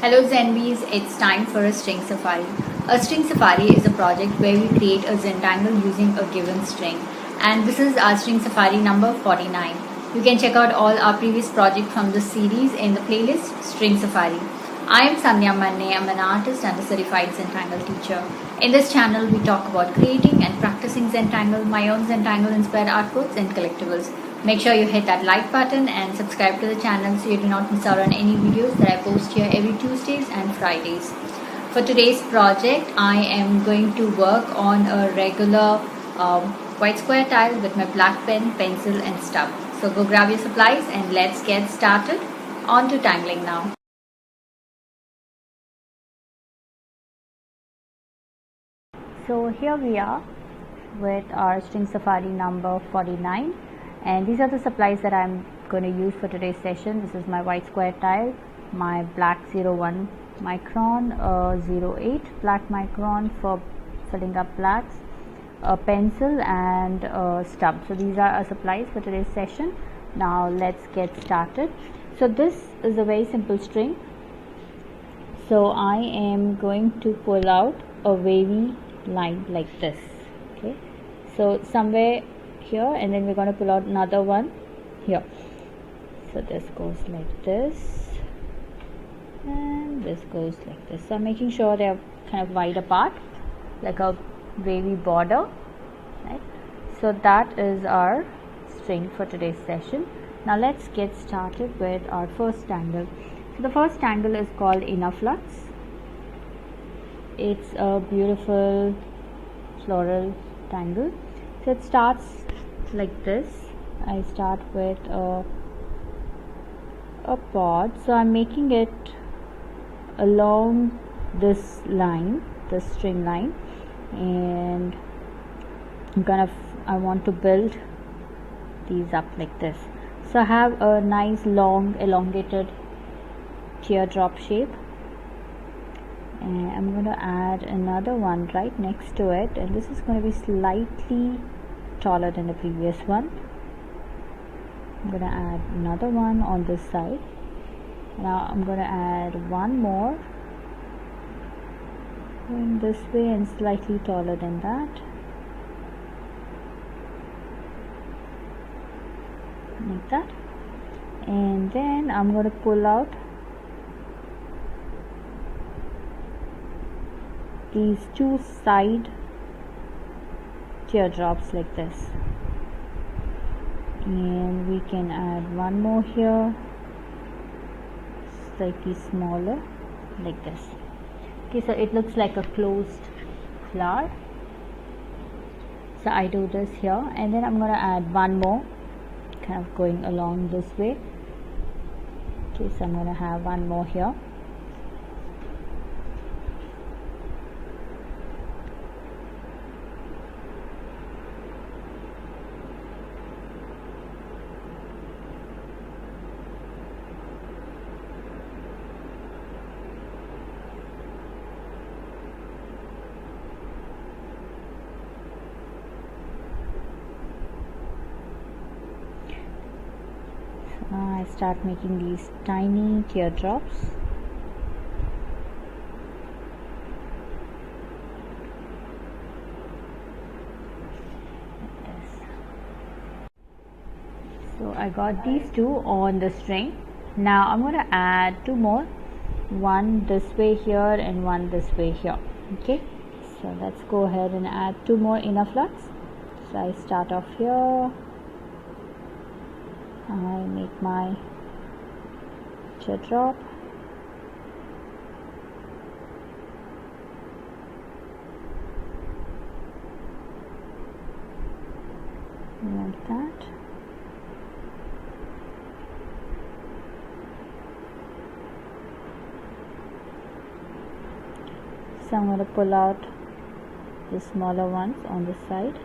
Hello Zenbees, it's time for a string safari. A string safari is a project where we create a Zentangle using a given string. And this is our string safari number 49. You can check out all our previous projects from this series in the playlist String Safari. I am Sandhya Manne. I'm an artist and a certified Zentangle teacher. In this channel, we talk about creating and practicing Zentangle, my own Zentangle inspired artworks and collectibles. Make sure you hit that like button and subscribe to the channel so you do not miss out on any videos that I post here every Tuesdays and Fridays. For today's project, I am going to work on a regular white square tile with my black pen, pencil and stub. So go grab your supplies and let's get started. On to tangling now. So here we are with our string safari number 49. And these are the supplies that I'm going to use for today's session. This is my white square tile, my black 01 micron, 08 black micron for filling up blacks, a pencil and a stub. So these are our supplies for today's session. Now let's get started. So this is a very simple string. So I am going to pull out a wavy line like this. Okay, so somewhere here, and then we're going to pull out another one here. So this goes like this and this goes like this. So I'm making sure they're kind of wide apart, like a wavy border, right? So that is our string for today's session. Now let's get started with our first tangle. So the first tangle is called Inaflux. It's a beautiful floral tangle. So it starts like this. I start with a pod, so I'm making it along this line, this string line, and I want to build these up like this. So I have a nice long elongated teardrop shape, and I'm going to add another one right next to it, and this is going to be slightly taller than the previous one. I'm going to add another one on this side. Now I'm going to add one more going this way and slightly taller than that, like that. And then I'm going to pull out these two side teardrops like this, and we can add one more here, slightly smaller, like this. Okay, so it looks like a closed flower. So I do this here, and then I'm going to add one more, kind of going along this way. Okay, so I'm going to have one more here. I start making these tiny teardrops. Like this. So I got these two on the string. Now I'm going to add two more, one this way here and one this way here. Okay, so let's go ahead and add two more Inaflux. So I start off here. I make my teardrop, like that. So I'm going to pull out the smaller ones on the side.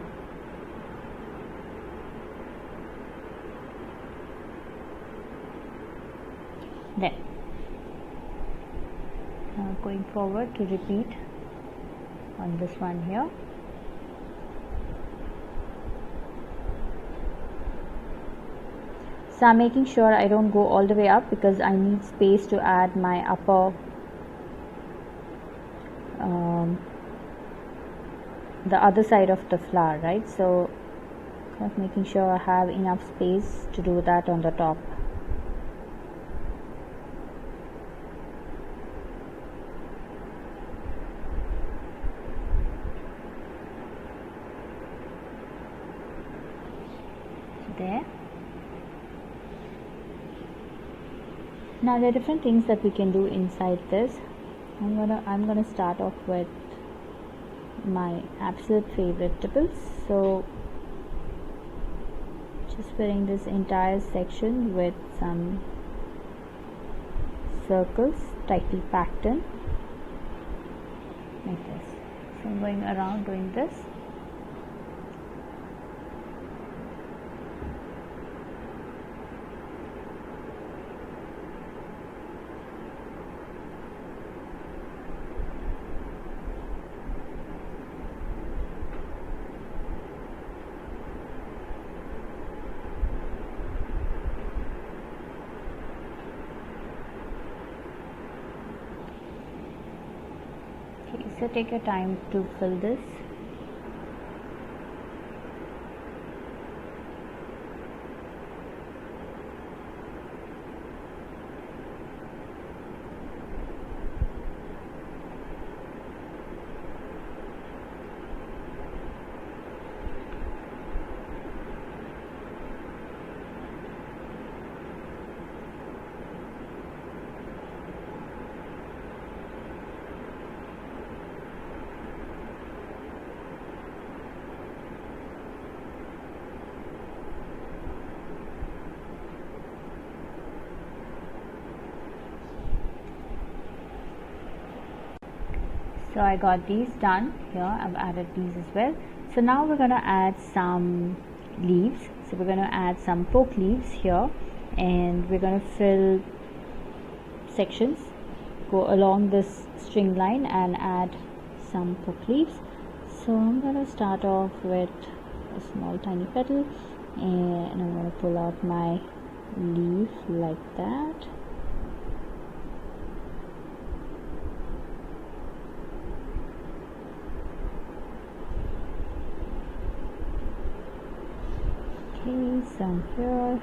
Then going forward to repeat on this one here. So I'm making sure I don't go all the way up because I need space to add my upper the other side of the flower, right? So kind of making sure I have enough space to do that on the top. There. Now there are different things that we can do inside this. I'm gonna start off with my absolute favorite tipples. So just filling this entire section with some circles tightly packed in like this. So I'm going around doing this. So take your time to fill this. So I got these done here. I've added these as well. So now we're going to add some leaves. So we're going to add some poke leaves here, and we're going to fill sections, go along this string line and add some poke leaves. So I'm going to start off with a small tiny petal, and I'm going to pull out my leaf like that. Okay, some here.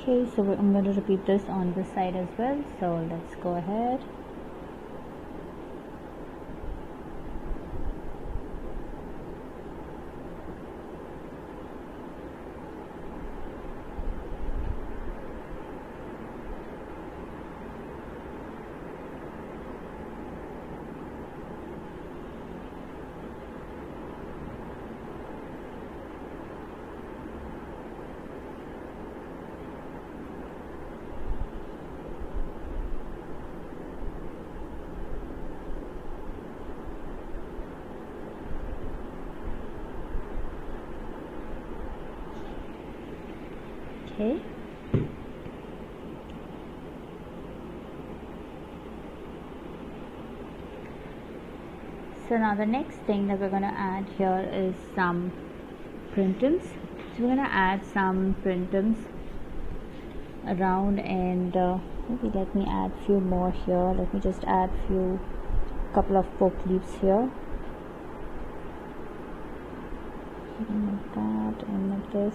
Okay, so I'm going to repeat this on this side as well. So let's go ahead. Okay. So now the next thing that we're going to add here is some Printemps. So we're going to add some Printemps around, and maybe let me add few more here. Let me just add couple of poke leaves here, like that, and like this.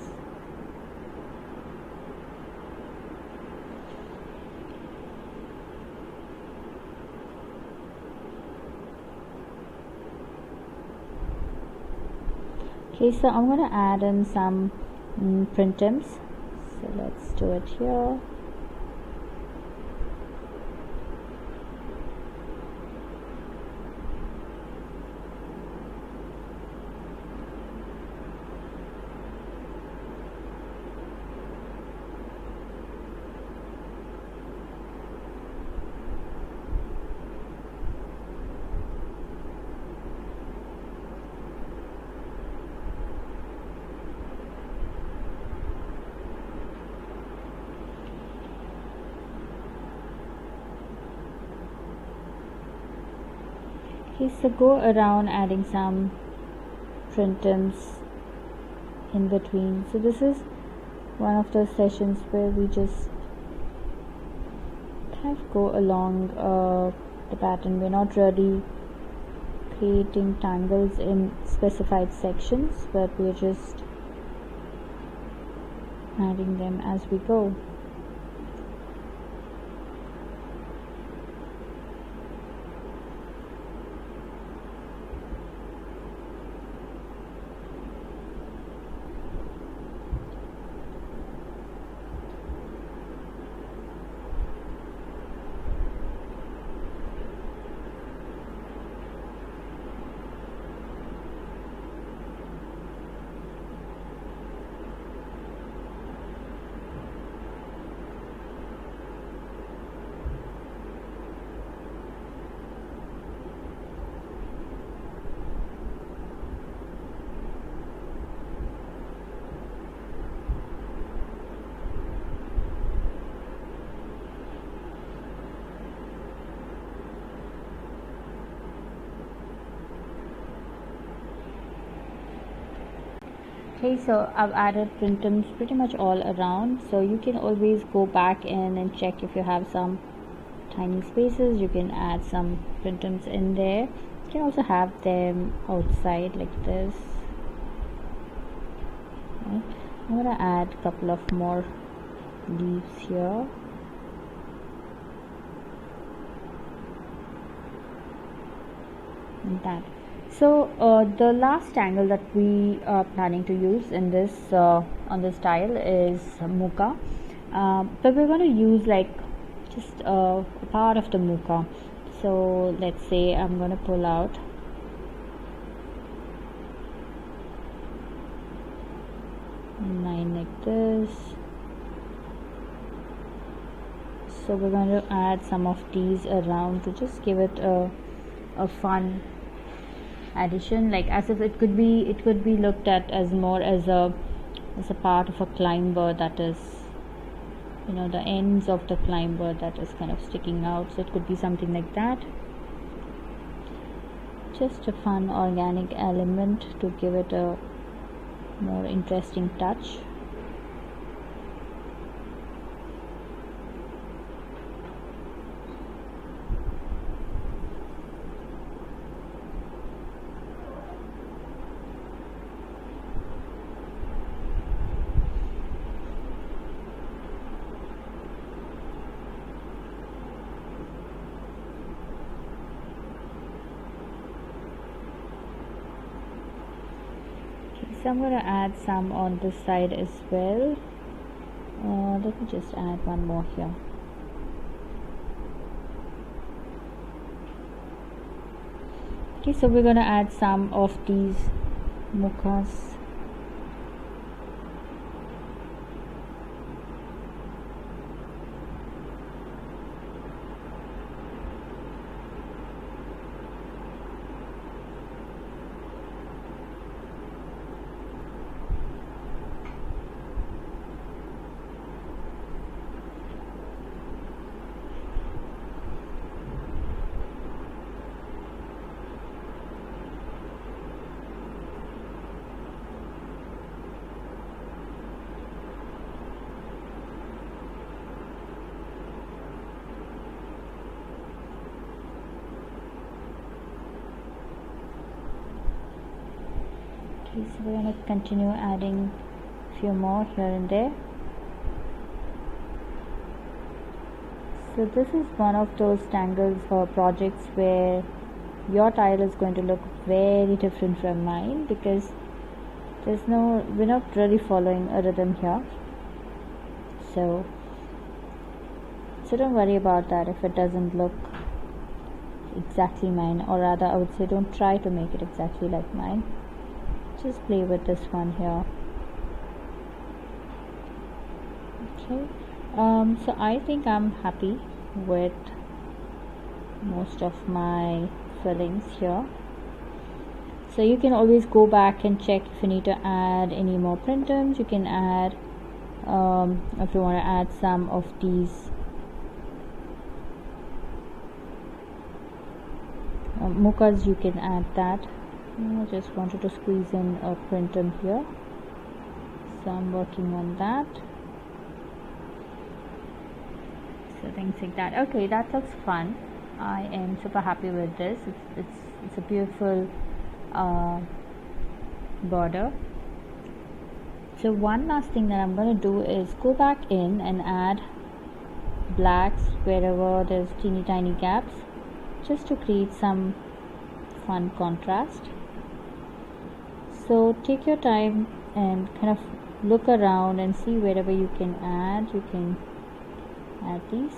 Okay, so I'm going to add in some Printemps. So let's do it here. Okay, so go around adding some Printemps in between. So this is one of those sessions where we just kind of go along the pattern. We're not really creating tangles in specified sections, but we're just adding them as we go. Okay, so I've added Printemps pretty much all around, so you can always go back in and check if you have some tiny spaces. You can add some Printemps in there. You can also have them outside like this. Okay. I'm going to add a couple of more leaves here. And that. So the last tangle that we are planning to use in this on this tile is Mooka, but we're going to use like just a part of the Mooka. So let's say I'm going to pull out a line like this. So we're going to add some of these around to just give it a fun addition, like as if it could be looked at as more as a part of a climber, that is, you know, the ends of the climber that is kind of sticking out. So it could be something like that, just a fun organic element to give it a more interesting touch. So I'm going to add some on this side as well. Let me just add one more here. Okay, so we're going to add some of these mochas. Okay, so we're going to continue adding a few more here and there. So this is one of those Tangles projects where your tile is going to look very different from mine, because we're not really following a rhythm here. So don't worry about that if it doesn't look exactly mine, or rather I would say don't try to make it exactly like mine. Just play with this one here. Okay, so I think I'm happy with most of my fillings here. So you can always go back and check if you need to add any more Printemps. You can add, if you want to add some of these Mookas, you can add that. I just wanted to squeeze in a Printemps here, so I'm working on that. So things like that. Okay, that looks fun. I am super happy with this. It's a beautiful border. So one last thing that I'm going to do is go back in and add blacks wherever there's teeny tiny gaps, just to create some fun contrast. So take your time and kind of look around and see wherever you can add. You can add these.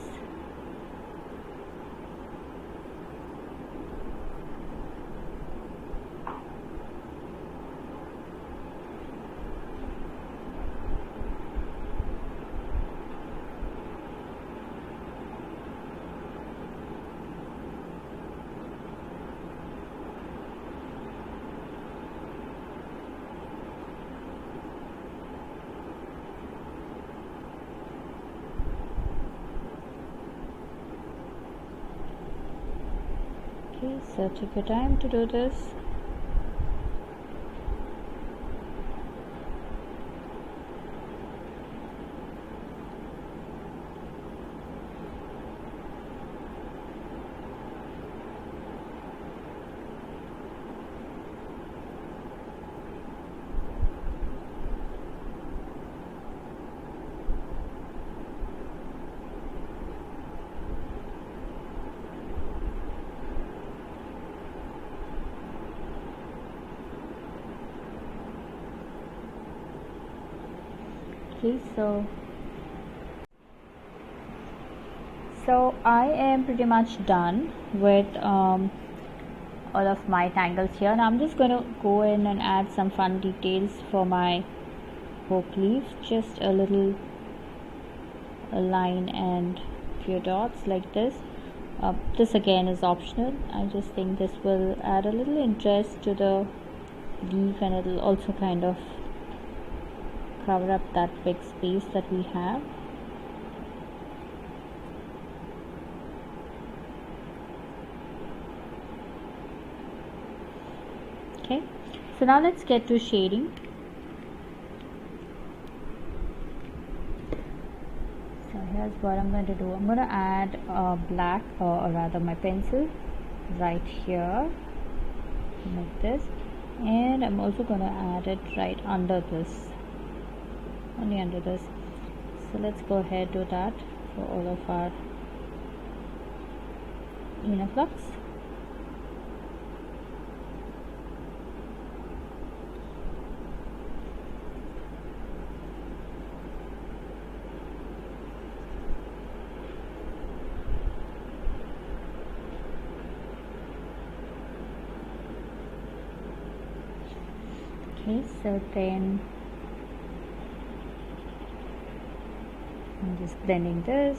Okay, so take your time to do this. Okay, so I am pretty much done with all of my tangles here. Now I'm just going to go in and add some fun details for my PokeLeaf. Just a little line and few dots like this. This again is optional. I just think this will add a little interest to the leaf, and it will also kind of cover up that big space that we have. Okay, so now let's get to shading. So here's what I'm going to do. I'm going to add black, or rather my pencil right here like this, and I'm also going to add it right under this, only under this. So let's go ahead do that for all of our Inaflux. Okay, so then I'm just blending this.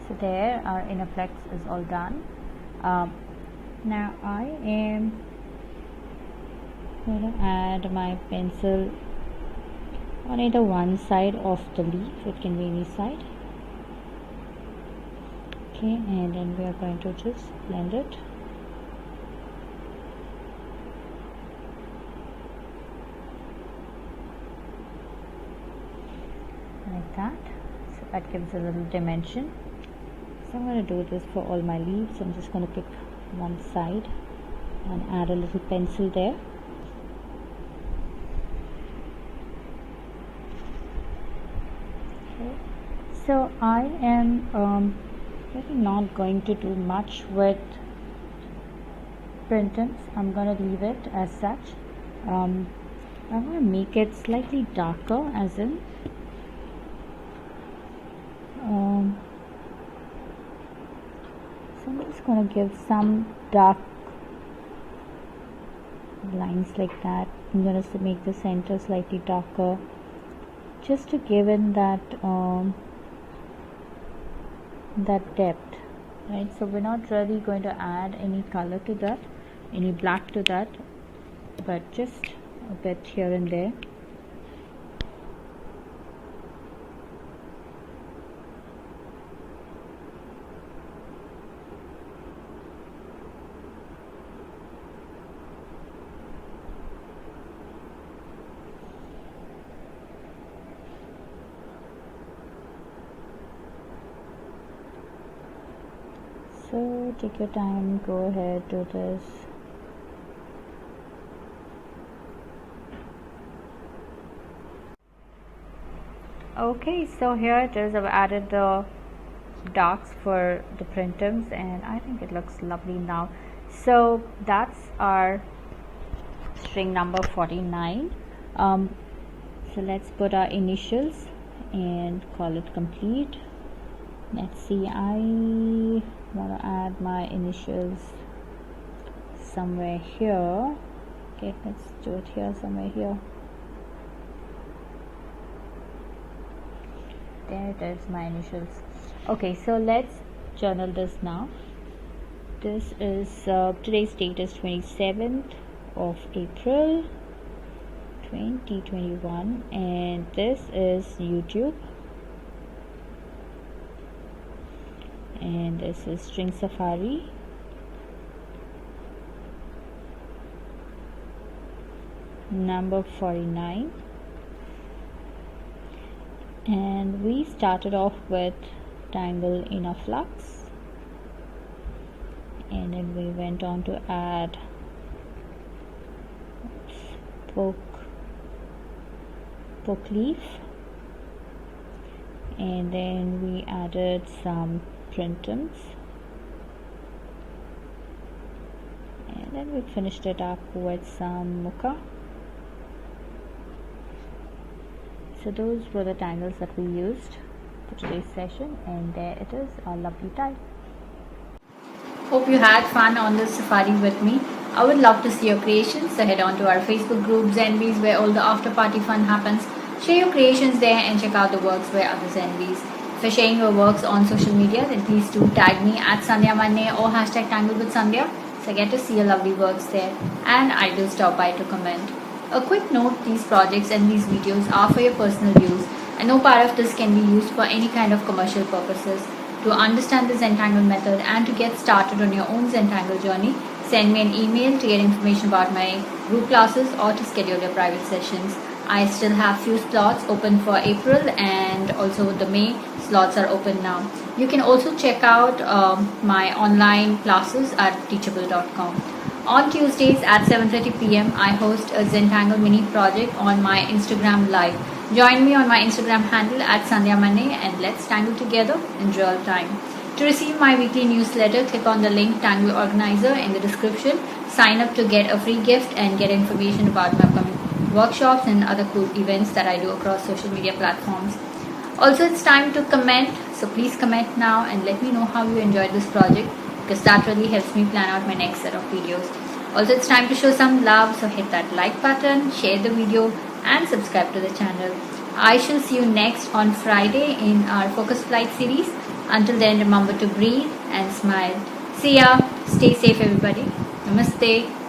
So there, our Inaflux is all done. Now I am going to add my pencil on either one side of the leaf. It can be any side. Okay, and then we are going to just blend it. Like that. So that gives a little dimension. So I'm going to do this for all my leaves. I'm just going to pick one side and add a little pencil there. Okay. So I am really not going to do much with Printemps. I'm going to leave it as such. I want to make it slightly darker, as in so I'm just going to give some dark lines like that. I'm going to make the center slightly darker, just to give in that depth, right? So we're not really going to add any color to that, any black to that, but just a bit here and there. So take your time, go ahead, do this. Okay, so here it is. I've added the darks for the Printemps and I think it looks lovely now. So that's our string number 49. So let's put our initials and call it complete. Let's see, I want to add my initials somewhere here. Okay, let's do it here, somewhere here. There it is, my initials. Okay, so let's journal this now. This is today's date is 27th of April 2021 and this is YouTube. And this is String Safari. Number 49. And we started off with Tangle Inaflux. And then we went on to add PokeLeaf. And then we added some Printemps, and then we finished it up with some Mooka. So those were the tangles that we used for today's session, and there it is, our lovely tile. Hope you had fun on this safari with me. I would love to see your creations, so head on to our Facebook group Zenbees, where all the after party fun happens. Share your creations there and check out the works by other Zenbees. For sharing your works on social media, then please do tag me at Sandhya Manne or hashtag Tangle with Sandhya, so I get to see your lovely works there, and I do stop by to comment. A quick note, these projects and these videos are for your personal use and no part of this can be used for any kind of commercial purposes. To understand the Zentangle method and to get started on your own Zentangle journey, send me an email to get information about my group classes or to schedule your private sessions. I still have few slots open for April and also the May slots are open now. You can also check out my online classes at teachable.com. On Tuesdays at 7:30 p.m. I host a Zentangle Mini Project on my Instagram Live. Join me on my Instagram handle at Sandhya Manne and let's tangle together in real time. To receive my weekly newsletter, click on the link Tangle Organizer in the description. Sign up to get a free gift and get information about my upcoming workshops and other cool events that I do across social media platforms. Also, it's time to comment, so please comment now and let me know how you enjoyed this project, because that really helps me plan out my next set of videos. Also, it's time to show some love, so hit that like button, share the video and subscribe to the channel. I shall see you next on Friday in our Focus Flight series. Until then, remember to breathe and smile. See ya. Stay safe, everybody. Namaste.